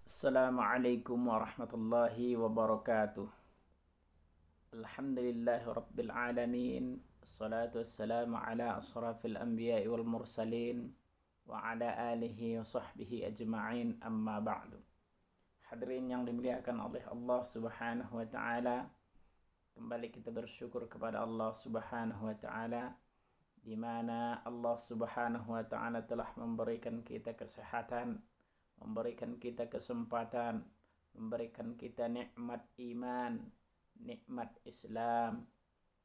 Assalamualaikum warahmatullahi wabarakatuh. Alhamdulillahi rabbil alamin. Assalatu wassalamu ala asrafil anbiya'i wal mursalin wa ala alihi wa sahbihi ajma'in, amma ba'du. Hadirin yang dimuliakan oleh Allah Subhanahu wa taala, kembali kita bersyukur kepada Allah Subhanahu wa taala di mana Allah Subhanahu wa taala telah memberikan kita kesehatan, memberikan kita kesempatan, memberikan kita nikmat iman, nikmat Islam,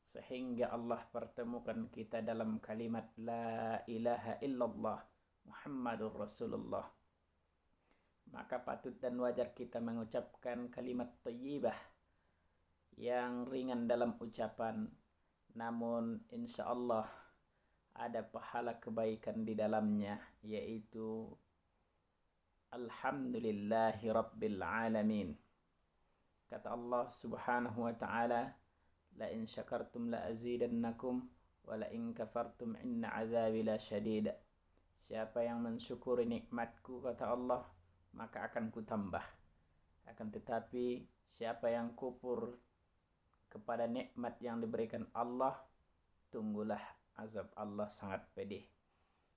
sehingga Allah pertemukan kita dalam kalimat La ilaha illallah Muhammadur Rasulullah. Maka patut dan wajar kita mengucapkan kalimat thayyibah yang ringan dalam ucapan, namun insya Allah ada pahala kebaikan di dalamnya, yaitu Alhamdulillahi Rabbil Alamin. Kata Allah Subhanahu wa ta'ala, La in syakartum la azidannakum wa la in kafartum inna azabi la syadid. Siapa yang mensyukuri nikmatku, kata Allah, maka akan kutambah. Akan tetapi siapa yang kufur kepada nikmat yang diberikan Allah, tunggulah azab Allah sangat pedih.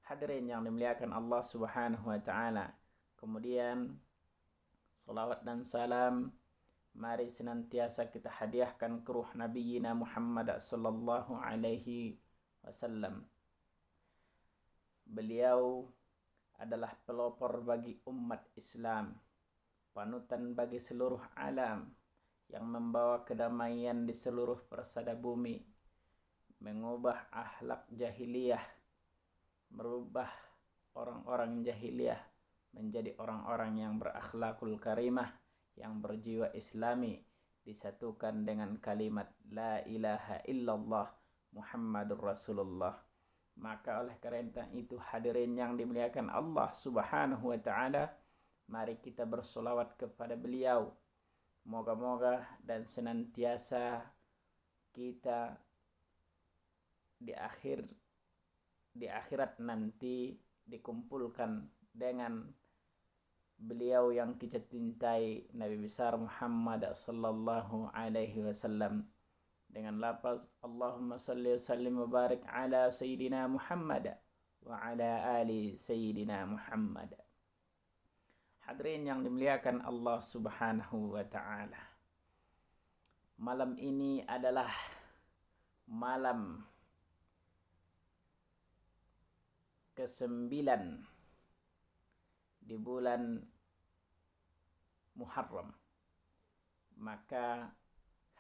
Hadirin yang dimuliakan Allah Subhanahu wa ta'ala, kemudian salawat dan salam mari senantiasa kita hadiahkan ke ruh Nabiyyina Muhammad sallallahu alaihi wasallam. Beliau adalah pelopor bagi umat Islam, panutan bagi seluruh alam, yang membawa kedamaian di seluruh persada bumi, mengubah akhlak jahiliyah, merubah orang-orang jahiliyah menjadi orang-orang yang berakhlakul karimah, yang berjiwa islami, disatukan dengan kalimat La ilaha illallah Muhammadur Rasulullah. Maka oleh karena itu, hadirin yang dimuliakan Allah Subhanahu wa ta'ala, mari kita bersolawat kepada beliau. Moga-moga dan senantiasa kita di akhirat nanti dikumpulkan dengan beliau yang kita cintai, Nabi besar Muhammad sallallahu alaihi wasallam, dengan lafaz Allahumma salli wa sallim wa barik ala sayyidina Muhammad wa ala ali sayyidina Muhammad. Hadirin yang dimuliakan Allah Subhanahu wa ta'ala, malam ini adalah malam ke-9 di bulan Muharram. Maka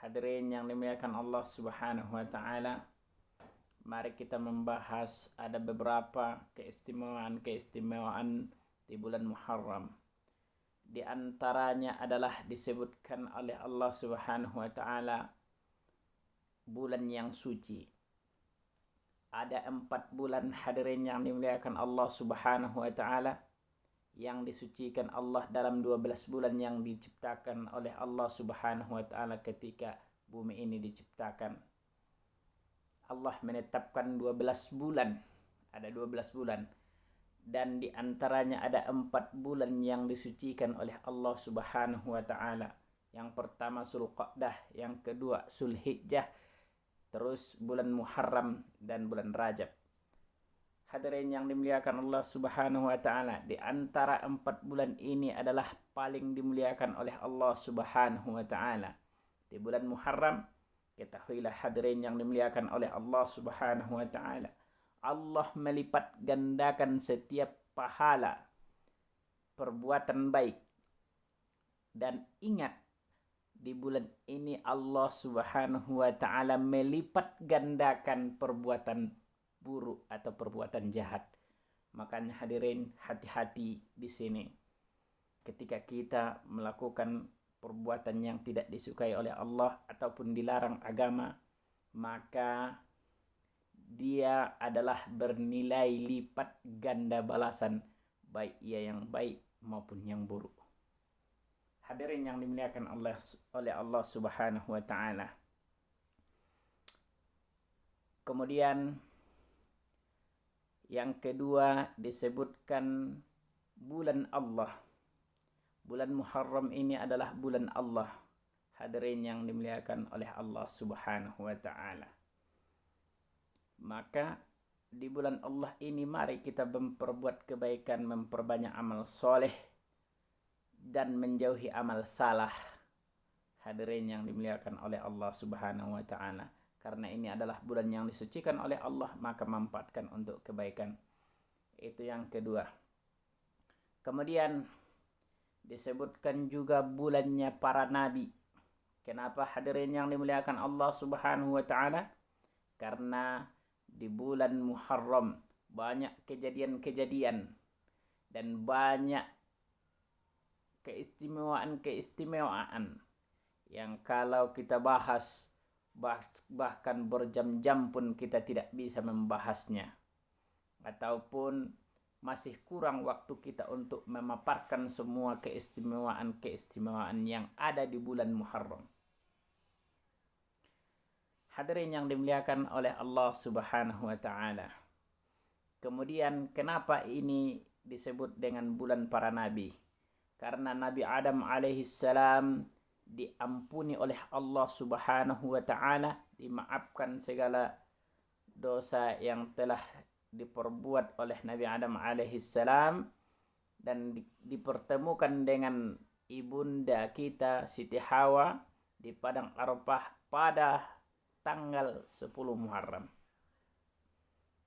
hadirin yang dimuliakan Allah Subhanahu wa ta'ala, mari kita membahas ada beberapa keistimewaan di bulan Muharram. Di antaranya adalah disebutkan oleh Allah Subhanahu wa ta'ala bulan yang suci. Ada 4 bulan hadirin yang dimuliakan Allah Subhanahu wa ta'ala yang disucikan Allah dalam 12 bulan yang diciptakan oleh Allah Subhanahu wa ta'ala ketika bumi ini diciptakan. Allah menetapkan 12 bulan, ada 12 bulan, dan di antaranya ada 4 bulan yang disucikan oleh Allah Subhanahu wa ta'ala. Yang pertama Zulqa'dah, yang kedua Zulhijjah, terus bulan Muharram dan bulan Rajab. Hadirin yang dimuliakan Allah Subhanahu wa ta'ala, di antara 4 bulan ini adalah paling dimuliakan oleh Allah Subhanahu wa ta'ala. Di bulan Muharram, ketahuilah hadirin yang dimuliakan oleh Allah Subhanahu wa ta'ala, Allah melipat gandakan setiap pahala perbuatan baik. Dan ingat, di bulan ini Allah Subhanahu wa ta'ala melipat gandakan perbuatan buruk atau perbuatan jahat. Makanya hadirin, hati-hati di sini. Ketika kita melakukan perbuatan yang tidak disukai oleh Allah ataupun dilarang agama, maka dia adalah bernilai lipat ganda balasan, baik ia yang baik maupun yang buruk. Hadirin yang dimuliakan oleh Allah Subhanahu wa ta'ala. Kemudian yang kedua disebutkan bulan Allah. Bulan Muharram ini adalah bulan Allah. Hadirin yang dimuliakan oleh Allah Subhanahu wa ta'ala. Maka di bulan Allah ini mari kita memperbuat kebaikan, memperbanyak amal soleh, dan menjauhi amal salah. Hadirin yang dimuliakan oleh Allah Subhanahu wa ta'ala. Karena ini adalah bulan yang disucikan oleh Allah, maka manfaatkan untuk kebaikan. Itu yang kedua. Kemudian disebutkan juga bulannya para nabi. Kenapa hadirin yang dimuliakan Allah Subhanahu wa ta'ala? Karena di bulan Muharram banyak kejadian-kejadian dan banyak keistimewaan yang kalau kita bahas bahkan berjam-jam pun kita tidak bisa membahasnya, ataupun masih kurang waktu kita untuk memaparkan semua keistimewaan yang ada di bulan Muharram. Hadirin yang dimuliakan oleh Allah Subhanahu wa ta'ala. Kemudian kenapa ini disebut dengan bulan para nabi? Karena Nabi Adam alaihissalam diampuni oleh Allah Subhanahu wa ta'ala, dimaafkan segala dosa yang telah diperbuat oleh Nabi Adam alaihissalam, dan dipertemukan dengan ibunda kita Siti Hawa di padang Arafah pada tanggal 10 Muharram.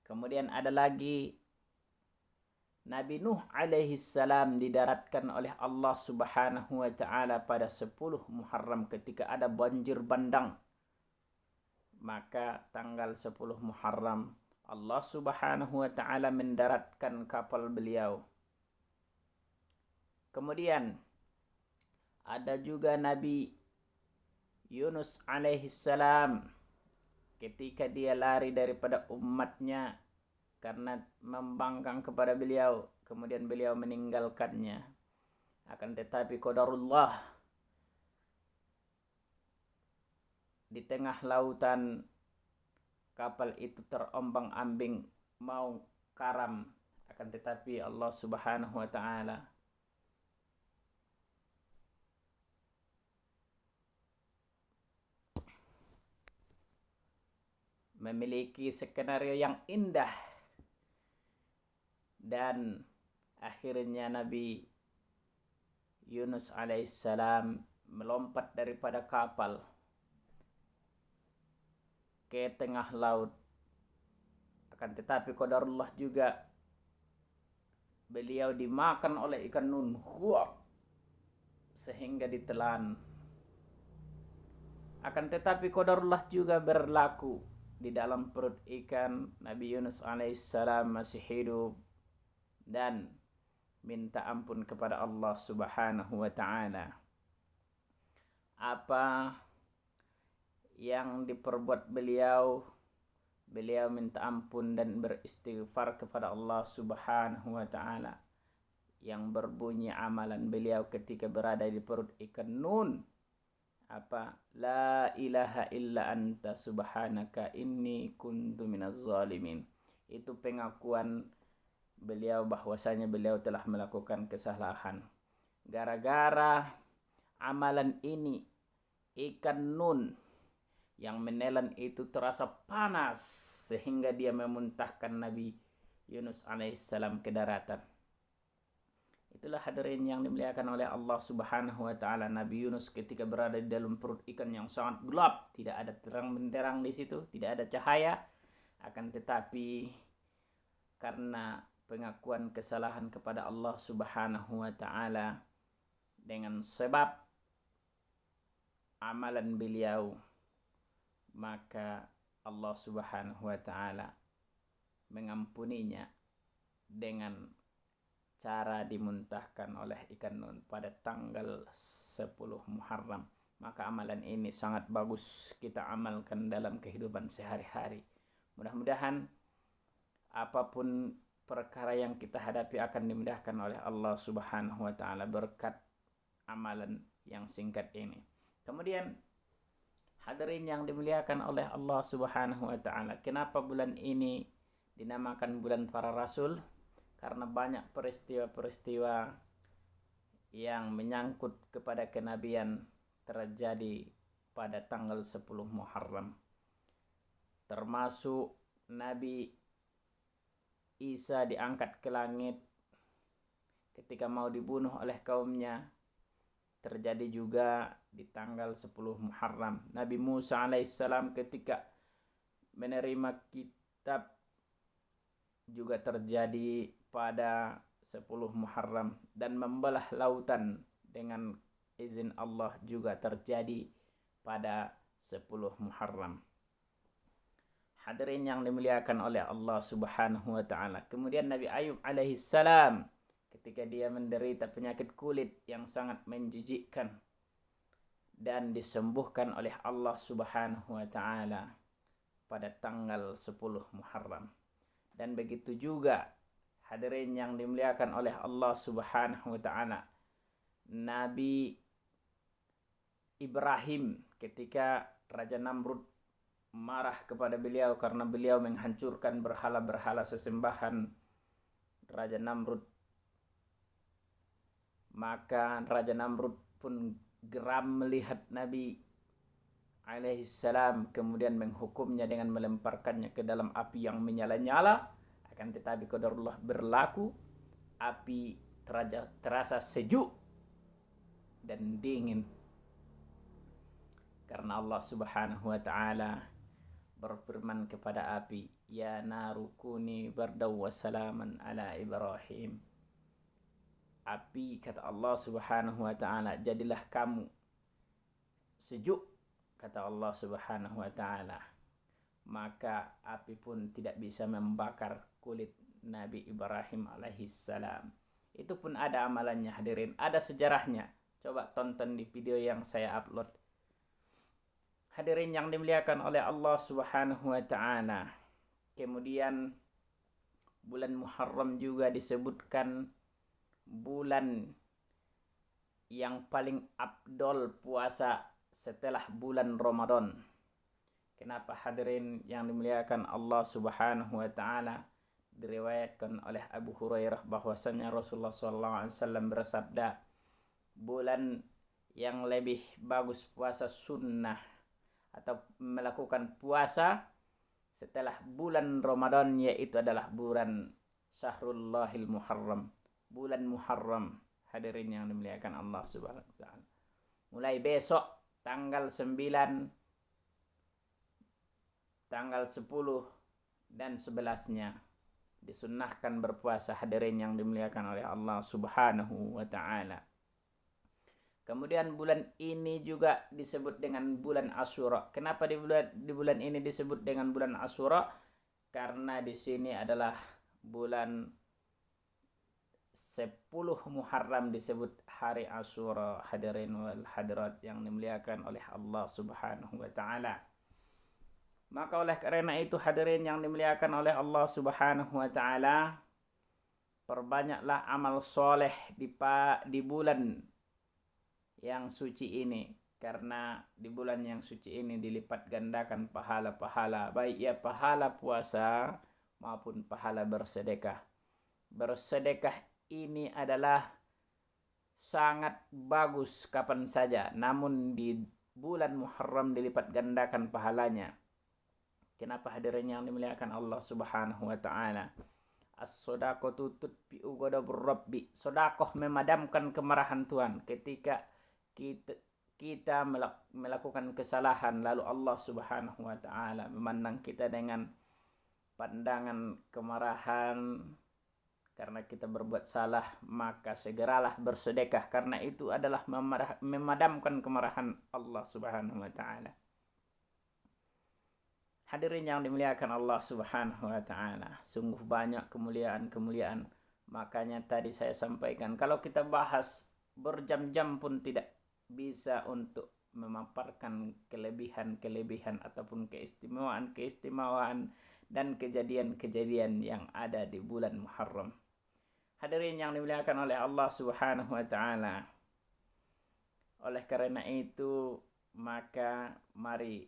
Kemudian ada lagi Nabi Nuh alaihissalam didaratkan oleh Allah Subhanahu wa ta'ala pada 10 Muharram ketika ada banjir bandang. Maka tanggal 10 Muharram Allah Subhanahu wa ta'ala mendaratkan kapal beliau. Kemudian ada juga Nabi Yunus alaihissalam ketika dia lari daripada umatnya karena membangkang kepada beliau, kemudian beliau meninggalkannya. Akan tetapi qadarullah, di tengah lautan kapal itu terombang-ambing mau karam, akan tetapi Allah Subhanahu wa ta'ala memiliki skenario yang indah, dan akhirnya Nabi Yunus alaihissalam melompat daripada kapal ke tengah laut. Akan tetapi qadarullah juga beliau dimakan oleh ikan nun sehingga ditelan. Akan tetapi qadarullah juga berlaku. Di dalam perut ikan Nabi Yunus alaihissalam masih hidup dan minta ampun kepada Allah Subhanahu wa ta'ala. Apa yang diperbuat beliau minta ampun dan beristighfar kepada Allah Subhanahu wa ta'ala, yang berbunyi amalan beliau ketika berada di perut ikan nun. Apa? La ilaha illa anta subhanaka inni kuntu minaz zalimin. Itu pengakuan beliau bahwasanya beliau telah melakukan kesalahan. Gara-gara amalan ini, ikan nun yang menelan itu terasa panas sehingga dia memuntahkan Nabi Yunus alaihissalam ke daratan. Itulah hadirin yang dimuliakan oleh Allah Subhanahu wa ta'ala. Nabi Yunus ketika berada di dalam perut ikan yang sangat gelap, tidak ada terang benderang di situ, tidak ada cahaya. Akan tetapi karena pengakuan kesalahan kepada Allah Subhanahu wa ta'ala dengan sebab amalan beliau, maka Allah Subhanahu wa ta'ala mengampuninya dengan cara dimuntahkan oleh ikan nun pada tanggal 10 Muharram. Maka amalan ini sangat bagus kita amalkan dalam kehidupan sehari-hari. Mudah-mudahan apapun perkara yang kita hadapi akan dimudahkan oleh Allah Subhanahu wa ta'ala berkat amalan yang singkat ini. Kemudian hadirin yang dimuliakan oleh Allah Subhanahu wa ta'ala, kenapa bulan ini dinamakan bulan para rasul? Karena banyak peristiwa-peristiwa yang menyangkut kepada kenabian terjadi pada tanggal 10 Muharram. Termasuk Nabi Isa diangkat ke langit ketika mau dibunuh oleh kaumnya, terjadi juga di tanggal 10 Muharram. Nabi Musa alaihissalam ketika menerima kitab juga terjadi pada 10 Muharram, dan membelah lautan dengan izin Allah juga terjadi pada 10 Muharram. Hadirin yang dimuliakan oleh Allah Subhanahu wa taala. Kemudian Nabi Ayub alaihissalam ketika dia menderita penyakit kulit yang sangat menjijikkan dan disembuhkan oleh Allah Subhanahu wa taala pada tanggal 10 Muharram. Dan begitu juga hadirin yang dimuliakan oleh Allah Subhanahu wa taala, Nabi Ibrahim ketika Raja Namrud marah kepada beliau karena beliau menghancurkan berhala-berhala sesembahan Raja Namrud, maka Raja Namrud pun geram melihat Nabi alaihissalam, kemudian menghukumnya dengan melemparkannya ke dalam api yang menyala-nyala. Akan tetapi qadarullah berlaku, api terasa sejuk dan dingin karena Allah Subhanahu wa taala berfirman kepada api, ya naru kuni bardaw wa salaman ala Ibrahim. Api, kata Allah Subhanahu wa taala, jadilah kamu sejuk, kata Allah Subhanahu wa taala. Maka api pun tidak bisa membakar kulit Nabi Ibrahim alaihissalam. Itu pun ada amalannya hadirin, ada sejarahnya. Coba tonton di video yang saya upload. Hadirin yang dimuliakan oleh Allah Subhanahu wa taala. Kemudian bulan Muharram juga disebutkan bulan yang paling afdol puasa setelah bulan Ramadan. Kenapa hadirin yang dimuliakan Allah Subhanahu wa taala? Diriwayatkan oleh Abu Hurairah bahwasanya Rasulullah SAW bersabda, bulan yang lebih bagus puasa sunnah atau melakukan puasa setelah bulan Ramadan yaitu adalah bulan Syahrullahil Muharram, bulan Muharram. Hadirin yang dimuliakan Allah Subhanahu wa taala. Mulai besok tanggal 9, tanggal 10 dan 11-nya disunnahkan berpuasa, hadirin yang dimuliakan oleh Allah Subhanahu wa taala. Kemudian bulan ini juga disebut dengan bulan Asyura. Kenapa di bulan ini disebut dengan bulan Asyura? Karena di sini adalah bulan 10 Muharram disebut hari Asyura, hadirin wal hadirat yang dimuliakan oleh Allah Subhanahu wa taala. Maka oleh karena itu hadirin yang dimuliakan oleh Allah Subhanahu wa taala, perbanyaklah amal soleh di bulan yang suci ini, karena di bulan yang suci ini dilipat gandakan pahala-pahala, baik ya pahala puasa maupun pahala bersedekah. Bersedekah ini adalah sangat bagus kapan saja, namun di bulan Muharram dilipat gandakan pahalanya. Kenapa hadirin yang dimuliakan Allah Subhanahu wa taala? As-shadaqatu tutfi'u ghadabur rabbi. Sedekah memadamkan kemarahan Tuhan. Ketika kita melakukan kesalahan, lalu Allah Subhanahu wa taala memandang kita dengan pandangan kemarahan karena kita berbuat salah, maka segeralah bersedekah, karena itu adalah memadamkan kemarahan Allah Subhanahu wa taala. Hadirin yang dimuliakan Allah Subhanahu wa taala, sungguh banyak kemuliaan-kemuliaan. Makanya tadi saya sampaikan, kalau kita bahas berjam-jam pun tidak bisa untuk memaparkan kelebihan-kelebihan ataupun keistimewaan-keistimewaan dan kejadian-kejadian yang ada di bulan Muharram. Hadirin yang dimuliakan oleh Allah Subhanahu wa taala. Oleh karena itu, maka mari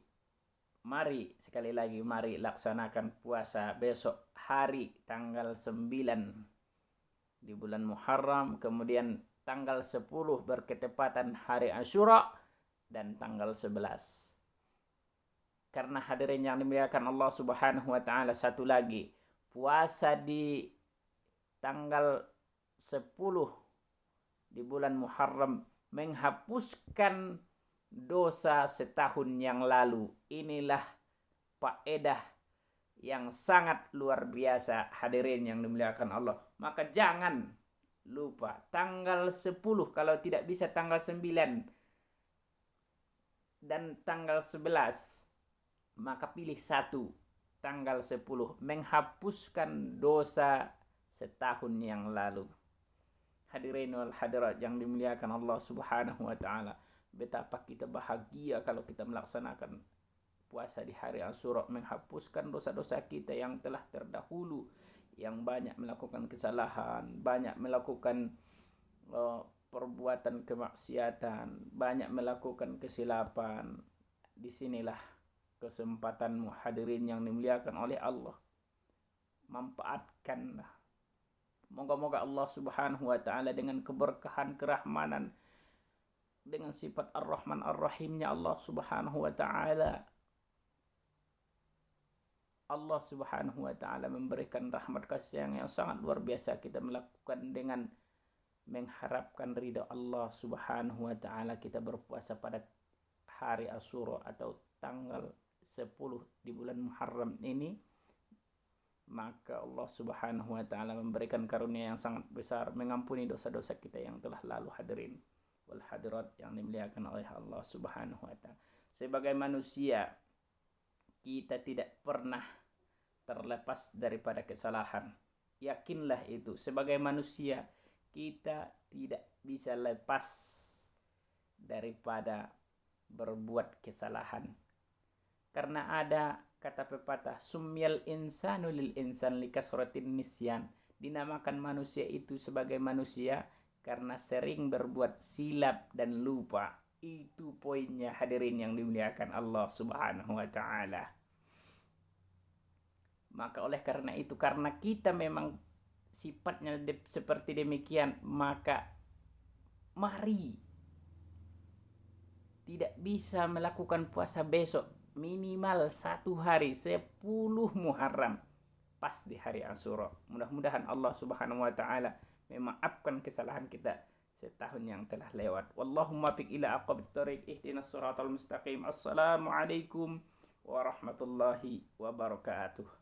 sekali lagi mari laksanakan puasa besok hari tanggal 9 di bulan Muharram, kemudian tanggal 10 berketepatan hari Asyura dan tanggal 11. Karena hadirin yang dimuliakan Allah Subhanahu wa taala, satu lagi, puasa di tanggal 10 di bulan Muharram menghapuskan dosa setahun yang lalu. Inilah faedah yang sangat luar biasa, hadirin yang dimuliakan Allah. Maka jangan lupa tanggal 10, kalau tidak bisa tanggal 9 dan tanggal 11, maka pilih satu, tanggal 10, menghapuskan dosa setahun yang lalu. Hadirin wal hadirat yang dimuliakan Allah Subhanahu wa taala, betapa kita bahagia kalau kita melaksanakan puasa di hari Asyura, menghapuskan dosa-dosa kita yang telah terdahulu, yang banyak melakukan kesalahan, banyak melakukan perbuatan kemaksiatan, banyak melakukan kesilapan. Disinilah kesempatanmu, hadirin yang dimuliakan oleh Allah. Manfaatkanlah. Moga-moga Allah Subhanahu wa taala dengan keberkahan, kerahmanan, dengan sifat Ar-Rahman Ar-Rahimnya Allah Subhanahu wa taala, Allah Subhanahu wa taala memberikan rahmat kasih yang sangat luar biasa. Kita melakukan dengan mengharapkan ridha Allah Subhanahu wa taala. Kita berpuasa pada hari Asyura atau tanggal 10 di bulan Muharram ini, maka Allah Subhanahu wa taala memberikan karunia yang sangat besar, mengampuni dosa-dosa kita yang telah lalu, hadirin wal hadirat yang dimuliakan oleh Allah Subhanahu wa taala. Sebagai manusia, kita tidak pernah terlepas daripada kesalahan. Yakinlah itu, sebagai manusia kita tidak bisa lepas daripada berbuat kesalahan. Karena ada kata pepatah, sumyal insanu lil insan likasratin nisyan. Dinamakan manusia itu sebagai manusia karena sering berbuat silap dan lupa. Itu poinnya, hadirin yang dimuliakan Allah Subhanahu wa taala. Maka oleh karena itu, karena kita memang sifatnya seperti demikian, maka mari tidak bisa melakukan puasa besok, minimal 1 hari, 10 Muharram, pas di hari Asyura. Mudah-mudahan Allah Subhanahu wa taala memaafkan kesalahan kita setahun yang telah lewat. Wallahumma fiq ila aqwamit thoriq, ihdinas siratal mustaqim. Assalamualaikum warahmatullahi wabarakatuh.